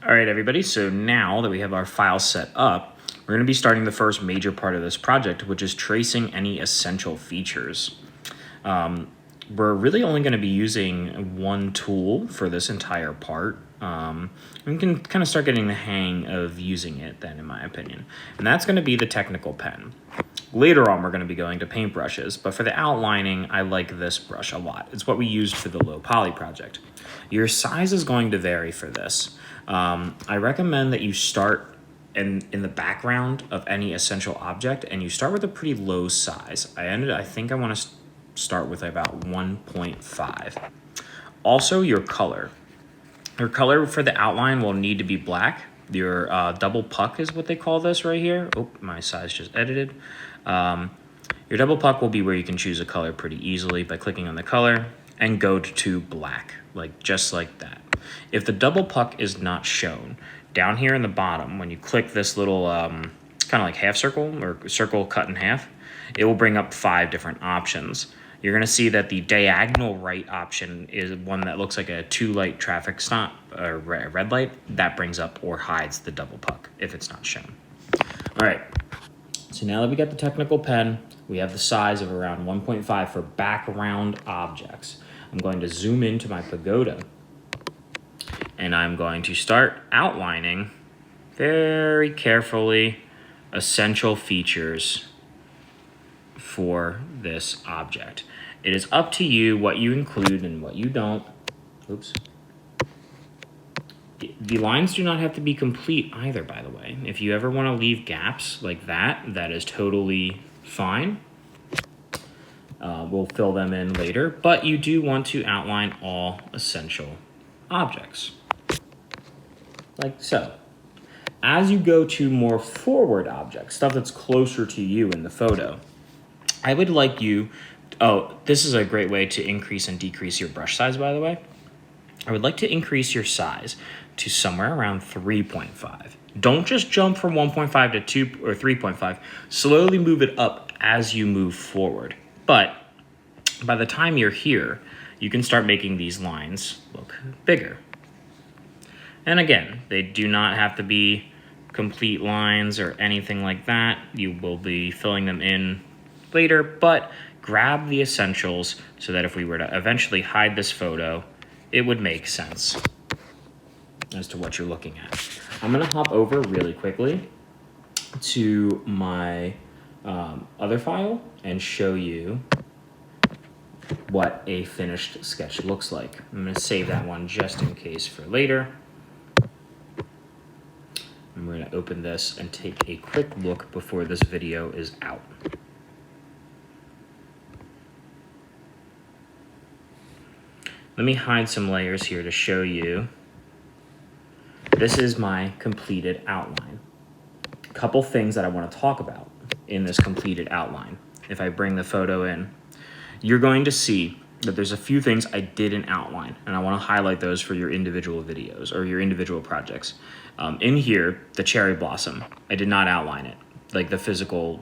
All right, everybody, so now that we have our file set up, we're going to be starting the first major part of this project, which is tracing any essential features. We're really only going to be using one tool for this entire part. We can kind of start getting the hang of using it then, in my opinion. And that's going to be the technical pen. Later on, we're going to be going to paintbrushes, but for the outlining, I like this brush a lot. It's what we used for the low poly project. Your size is going to vary for this. I recommend that you start in the background of any essential object, and you start with a pretty low size. I think I want to start with about 1.5. Also, your color. Your color for the outline will need to be black. Your double puck is what they call this right here. Oh, my size just edited. Your double puck will be where you can choose a color pretty easily by clicking on the color and go to black, just like that. If the double puck is not shown, down here in the bottom, when you click this little kind of like half circle or circle cut in half, it will bring up 5 different options. You're going to see that the diagonal right option is one that looks like a 2-light traffic stop or red light. That brings up or hides the double puck if it's not shown. All right, so now that we got the technical pen, we have the size of around 1.5 for background objects. I'm going to zoom into my pagoda, and I'm going to start outlining very carefully essential features for this object. It is up to you what you include and what you don't. Oops. The lines do not have to be complete either, by the way. If you ever want to leave gaps like that, that is totally fine. We'll fill them in later, but you do want to outline all essential objects, like so. As you go to more forward objects, stuff that's closer to you in the photo, I would like you, this is a great way to increase and decrease your brush size, by the way. I would like to increase your size to somewhere around 3.5. Don't just jump from 1.5 to 2 or 3.5. Slowly move it up as you move forward. But by the time you're here, you can start making these lines look bigger. And again, they do not have to be complete lines or anything like that. You will be filling them in later, but grab the essentials so that if we were to eventually hide this photo, it would make sense as to what you're looking at. I'm gonna hop over really quickly to my other file and show you what a finished sketch looks like. I'm gonna save that one just in case for later. And we're gonna open this and take a quick look before this video is out. Let me hide some layers here to show you. This is my completed outline. A couple things that I want to talk about in this completed outline. If I bring the photo in, you're going to see that there's a few things I didn't outline, and I want to highlight those for your individual videos or your individual projects. In here, the cherry blossom, I did not outline it, like the physical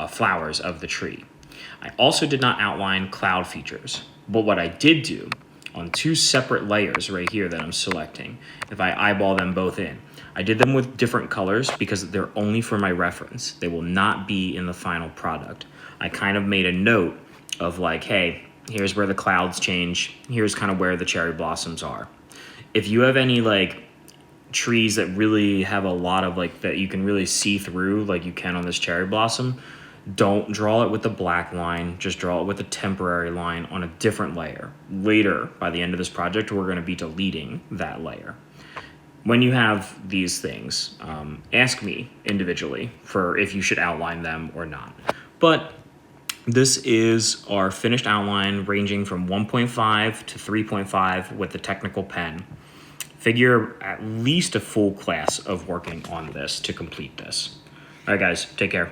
flowers of the tree. I also did not outline cloud features, but what I did do on 2 separate layers right here that I'm selecting, if I eyeball them both in, I did them with different colors because they're only for my reference. They will not be in the final product. I kind of made a note of hey, here's where the clouds change. Here's kind of where the cherry blossoms are. If you have any trees that really have a lot of that you can really see through like you can on this cherry blossom, don't draw it with the black line, just draw it with a temporary line on a different layer. Later, by the end of this project, we're going to be deleting that layer. When you have these things, ask me individually for if you should outline them or not. But this is our finished outline ranging from 1.5 to 3.5 with the technical pen. Figure at least a full class of working on this to complete this. All right, guys, take care.